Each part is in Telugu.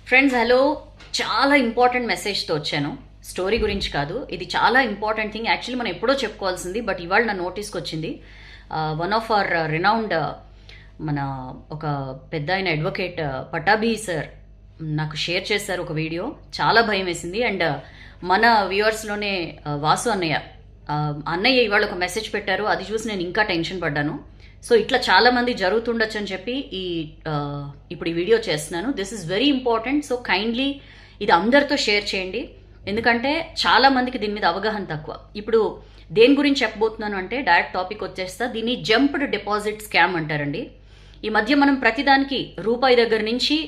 ఫ్రెండ్స్ హలో, చాలా ఇంపార్టెంట్ మెసేజ్తో వచ్చాను. స్టోరీ గురించి కాదు, ఇది చాలా ఇంపార్టెంట్ థింగ్. యాక్చువల్లీ మనం ఎప్పుడో చెప్పుకోవాల్సింది, బట్ ఇవాళ నా నోటీస్కి వచ్చింది. వన్ ఆఫ్ అవర్ రినౌండ్ మన ఒక పెద్ద ఆయన అడ్వకేట్ పటాభి సార్ నాకు షేర్ చేశారు ఒక వీడియో. చాలా భయం వేసింది. అండ్ మన వ్యూవర్స్లోనే వాసు అన్నయ్య ఇవాళ ఒక మెసేజ్ పెట్టారు. అది చూసి నేను ఇంకా టెన్షన్ పడ్డాను. సో ఇట్లా చాలా మంది జరుగుతుండొచ్చు అని చెప్పి ఇప్పుడు ఈ వీడియో చేస్తున్నాను. This is very important. So kindly ఇది అందరితో షేర్ చేయండి, ఎందుకంటే చాలా మందికి దీని మీద అవగాహన తక్కువ. ఇప్పుడు దేని గురించి చెప్పబోతున్నాను అంటే డైరెక్ట్ టాపిక్ వచ్చేస్తా. దీన్ని జంప్డ్ డిపాజిట్ స్కామ్ అంటారండి. ఈ మధ్య మనం ప్రతిదానికి రూపాయి దగ్గర నుంచి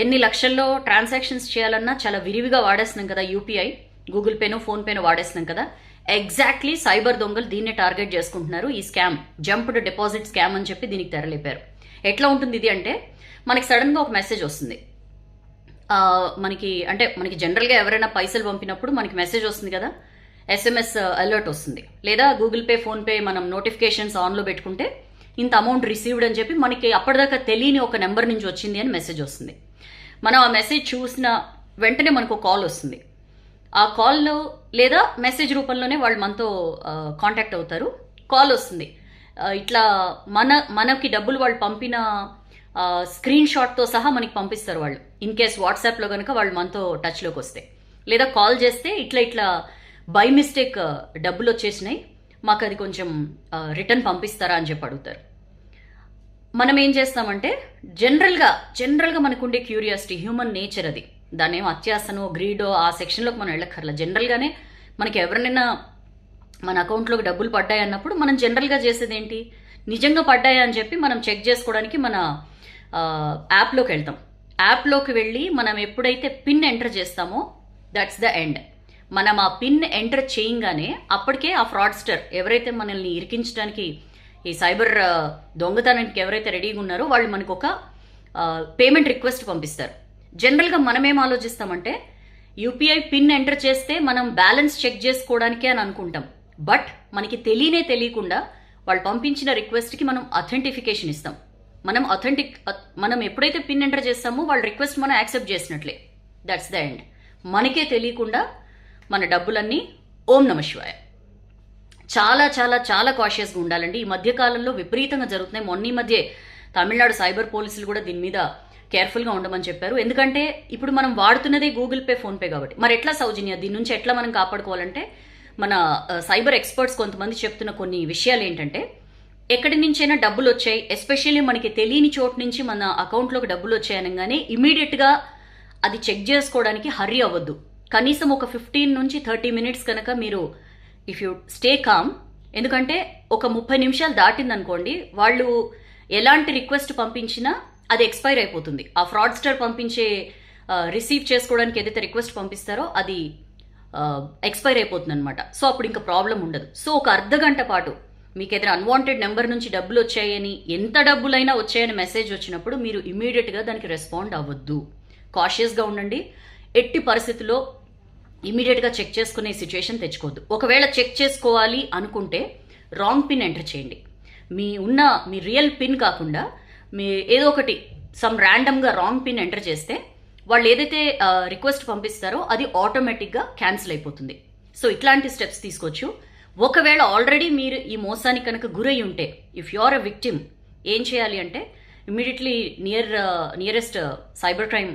ఎన్ని లక్షల్లో ట్రాన్సాక్షన్స్ చేయాలన్నా చాలా విరివిగా వాడేస్తున్నాం కదా. యూపీఐ, గూగుల్ పేనో ఫోన్పేనో వాడేస్తున్నాం కదా. ఎగ్జాక్ట్లీ సైబర్ దొంగలు దీన్నే టార్గెట్ చేసుకుంటున్నారు. ఈ స్కామ్ జంప్డ్ డిపాజిట్ స్కామ్ అని చెప్పి దీనికి తెరలేపారు. ఎట్లా ఉంటుంది ఇది అంటే, మనకి సడన్గా ఒక మెసేజ్ వస్తుంది. మనకి జనరల్గా ఎవరైనా పైసలు పంపినప్పుడు మనకి మెసేజ్ వస్తుంది కదా, ఎస్ఎంఎస్ అలర్ట్ వస్తుంది. లేదా గూగుల్ పే ఫోన్పే మనం నోటిఫికేషన్స్ ఆన్లో పెట్టుకుంటే ఇంత అమౌంట్ రిసీవ్డ్ అని చెప్పి మనకి అప్పటిదాకా తెలియని ఒక నెంబర్ నుంచి వచ్చింది అని మెసేజ్ వస్తుంది. మనం ఆ మెసేజ్ చూసిన వెంటనే మనకు కాల్ వస్తుంది. ఆ కాల్లో లేదా మెసేజ్ రూపంలోనే వాళ్ళు మనతో కాంటాక్ట్ అవుతారు. కాల్ వస్తుంది, ఇట్లా మనకి డబ్బులు వాళ్ళు పంపిన స్క్రీన్ షాట్తో సహా మనకి పంపిస్తారు వాళ్ళు. ఇన్ కేస్ వాట్సాప్లో కనుక వాళ్ళు మనతో టచ్లోకి వస్తే, లేదా కాల్ చేస్తే ఇట్లా బై మిస్టేక్ డబ్బులు వచ్చేసినాయి, మాకు అది కొంచెం రిటర్న్ పంపిస్తారా అని చెప్పి అడుగుతారు. మనం ఏం చేస్తామంటే జనరల్గా మనకుండే క్యూరియాసిటీ, హ్యూమన్ నేచర్ అది. దాని ఏమో అత్యాసనో గ్రీడో ఆ సెక్షన్లోకి మనం వెళ్ళక్కర్లా. జనరల్గానే మనకి ఎవరినైనా మన అకౌంట్లోకి డబ్బులు పడ్డాయి అన్నప్పుడు మనం జనరల్గా చేసేది ఏంటి, నిజంగా పడ్డాయా అని చెప్పి మనం చెక్ చేసుకోవడానికి మన యాప్లోకి వెళ్తాం. యాప్లోకి వెళ్ళి మనం ఎప్పుడైతే పిన్ ఎంటర్ చేస్తామో దట్స్ ద ఎండ్. మనం ఆ పిన్ ఎంటర్ చేయంగానే అప్పటికే ఆ ఫ్రాడ్స్టర్ ఎవరైతే మనల్ని ఇరికించడానికి, ఈ సైబర్ దొంగతనానికి ఎవరైతే రెడీగా ఉన్నారో వాళ్ళు మనకు ఒక పేమెంట్ రిక్వెస్ట్ పంపిస్తారు. జనరల్గా మనం ఏం ఆలోచిస్తామంటే, యూపీఐ పిన్ ఎంటర్ చేస్తే మనం బ్యాలెన్స్ చెక్ చేసుకోవడానికే అని అనుకుంటాం. బట్ మనకి తెలియకుండా వాళ్ళు పంపించిన రిక్వెస్ట్కి మనం అథెంటిఫికేషన్ ఇస్తాం. మనం ఎప్పుడైతే పిన్ ఎంటర్ చేస్తామో వాళ్ళ రిక్వెస్ట్ మనం యాక్సెప్ట్ చేసినట్లే. That's the end. మనకే తెలియకుండా మన డబ్బులన్నీ ఓం నమ శివాయ. చాలా చాలా చాలా కాషియస్గా ఉండాలండి. ఈ మధ్యకాలంలో విపరీతంగా జరుగుతున్నాయి. మొన్న ఈ మధ్య తమిళనాడు సైబర్ పోలీసులు కూడా దీని మీద కేర్ఫుల్గా ఉండమని చెప్పారు. ఎందుకంటే ఇప్పుడు మనం వాడుతున్నదే గూగుల్ పే ఫోన్పే కాబట్టి. మరి ఎట్లా సౌజన్య దీని నుంచి ఎట్లా మనం కాపాడుకోవాలంటే, మన సైబర్ ఎక్స్పర్ట్స్ కొంతమంది చెప్తున్న కొన్ని విషయాలు ఏంటంటే, ఎక్కడి నుంచైనా డబ్బులు వచ్చాయి, ఎస్పెషల్లీ మనకి తెలియని చోటు నుంచి మన అకౌంట్లోకి డబ్బులు వచ్చాయనగానే ఇమీడియట్గా అది చెక్ చేసుకోవడానికి హర్రీ అవ్వద్దు. కనీసం ఒక 15 నుంచి 30 మినిట్స్ కనుక మీరు ఇఫ్ యూ స్టే కామ్. ఎందుకంటే ఒక 30 నిమిషాలు దాటిందనుకోండి, వాళ్ళు ఎలాంటి రిక్వెస్ట్ పంపించినా అది ఎక్స్పైర్ అయిపోతుంది. ఆ ఫ్రాడ్స్టర్ పంపించే రిసీవ్ చేసుకోవడానికి ఏదైతే రిక్వెస్ట్ పంపిస్తారో అది ఎక్స్పైర్ అయిపోతుంది అనమాట. సో అప్పుడు ఇంకా ప్రాబ్లం ఉండదు. సో ఒక అర్ధగంట పాటు మీకు ఏదైనా అన్వాంటెడ్ నెంబర్ నుంచి డబ్బులు వచ్చాయని, ఎంత డబ్బులైనా వచ్చాయని మెసేజ్ వచ్చినప్పుడు మీరు ఇమీడియట్గా దానికి రెస్పాండ్ అవ్వద్దు. కాషియస్గా ఉండండి. ఎట్టి పరిస్థితుల్లో ఇమీడియట్గా చెక్ చేసుకునే సిచ్యువేషన్ తెచ్చుకోవద్దు. ఒకవేళ చెక్ చేసుకోవాలి అనుకుంటే రాంగ్ పిన్ ఎంటర్ చేయండి. మీ రియల్ పిన్ కాకుండా మీ ఏదో ఒకటి సమ్ ర్యాండమ్గా రాంగ్ పిన్ ఎంటర్ చేస్తే వాళ్ళు ఏదైతే రిక్వెస్ట్ పంపిస్తారో అది ఆటోమేటిక్గా క్యాన్సిల్ అయిపోతుంది. సో ఇట్లాంటి స్టెప్స్ తీసుకోవచ్చు. ఒకవేళ ఆల్రెడీ మీరు ఈ మోసానికి కనుక గురై ఉంటే, if you are a victim, ఏం చేయాలి అంటే immediately nearest cyber crime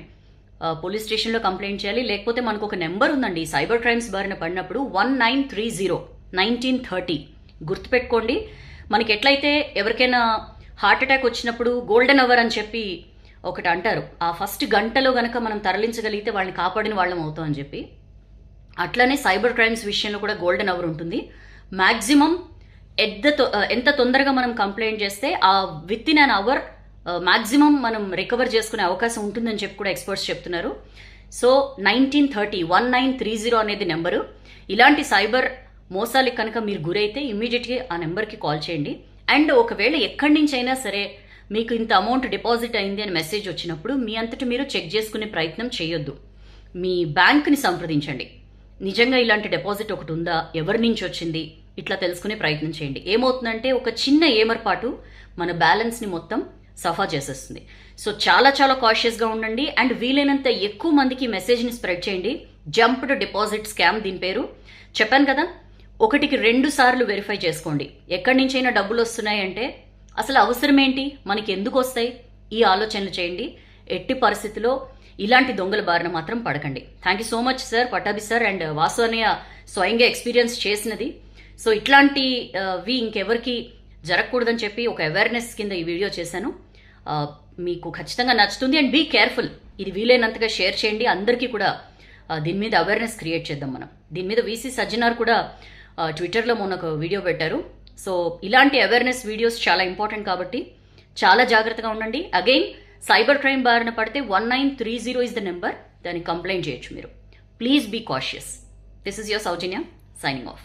police స్టేషన్లో కంప్లైంట్ చేయాలి. లేకపోతే మనకు ఒక నెంబర్ ఉందండి, సైబర్ క్రైమ్స్ బారిన పడినప్పుడు 1930 గుర్తుపెట్టుకోండి. మనకి ఎట్లయితే ఎవరికైనా హార్ట్ అటాక్ వచ్చినప్పుడు గోల్డెన్ అవర్ అని చెప్పి ఒకటి అంటారు, ఆ ఫస్ట్ గంటలో గనక మనం తరలించగలిగితే వాళ్ళని కాపాడిన వాళ్ళం అవుతాం అని చెప్పి, అట్లనే సైబర్ క్రైమ్స్ విషయంలో కూడా గోల్డెన్ అవర్ ఉంటుంది. మ్యాక్సిమం ఎంత తొందరగా మనం కంప్లైంట్ చేస్తే ఆ within an hour maximum మనం రికవర్ చేసుకునే అవకాశం ఉంటుందని చెప్పి కూడా ఎక్స్పర్ట్స్ చెప్తున్నారు. సో 1930 అనేది నెంబరు. ఇలాంటి సైబర్ మోసాలకి కనుక మీరు గురైతే ఇమ్మీడియట్గా ఆ నెంబర్కి కాల్ చేయండి. అండ్ ఒకవేళ ఎక్కడి నుంచి అయినా సరే మీకు ఇంత అమౌంట్ డిపాజిట్ అయింది అని మెసేజ్ వచ్చినప్పుడు మీ అంతటి మీరు చెక్ చేసుకునే ప్రయత్నం చేయొద్దు. మీ బ్యాంక్ని సంప్రదించండి. నిజంగా ఇలాంటి డిపాజిట్ ఒకటి ఉందా, ఎవరి నుంచి వచ్చింది, ఇట్లా తెలుసుకునే ప్రయత్నం చేయండి. ఏమవుతుందంటే ఒక చిన్న ఏమర్పాటు మన బ్యాలెన్స్ని మొత్తం సఫా చేసేస్తుంది. సో చాలా చాలా కాషియస్గా ఉండండి అండ్ వీలైనంత ఎక్కువ మందికి మెసేజ్ని స్ప్రెడ్ చేయండి. జంప్డ్ డిపాజిట్ స్కామ్ దీని పేరు. చెప్పాను కదా, 1కి 2 సార్లు వెరిఫై చేసుకోండి. ఎక్కడి నుంచైనా డబ్బులు వస్తున్నాయంటే అసలు అవసరం ఏంటి, మనకి ఎందుకు వస్తాయి, ఈ ఆలోచనలు చేయండి. ఎట్టి పరిస్థితిలో ఇలాంటి దొంగల బారిన మాత్రం పడకండి. Thank you so much sir, Pattabhi sir and Vasu అన్నయ్య స్వయంగా ఎక్స్పీరియన్స్ చేసినది. సో ఇట్లాంటివి ఇంకెవరికి జరగకూడదని చెప్పి ఒక అవేర్నెస్ కింద ఈ వీడియో చేశాను. మీకు ఖచ్చితంగా నచ్చుతుంది అండ్ బీ కేర్ఫుల్. ఇది వీలైనంతగా షేర్ చేయండి, అందరికీ కూడా దీని మీద అవేర్నెస్ క్రియేట్ చేద్దాం మనం. దీని మీద వీసీ సజ్జనార్ కూడా ట్విట్టర్లో మొన్న ఒక వీడియో పెట్టారు. సో ఇలాంటి అవేర్నెస్ వీడియోస్ చాలా ఇంపార్టెంట్ కాబట్టి చాలా జాగ్రత్తగా ఉండండి. అగైన్ సైబర్ క్రైమ్ బారిన పడితే 1930 ఇస్ ద నెంబర్, దాన్ని కంప్లైంట్ చేయొచ్చు మీరు. Please be cautious. This is your Soujanya signing of.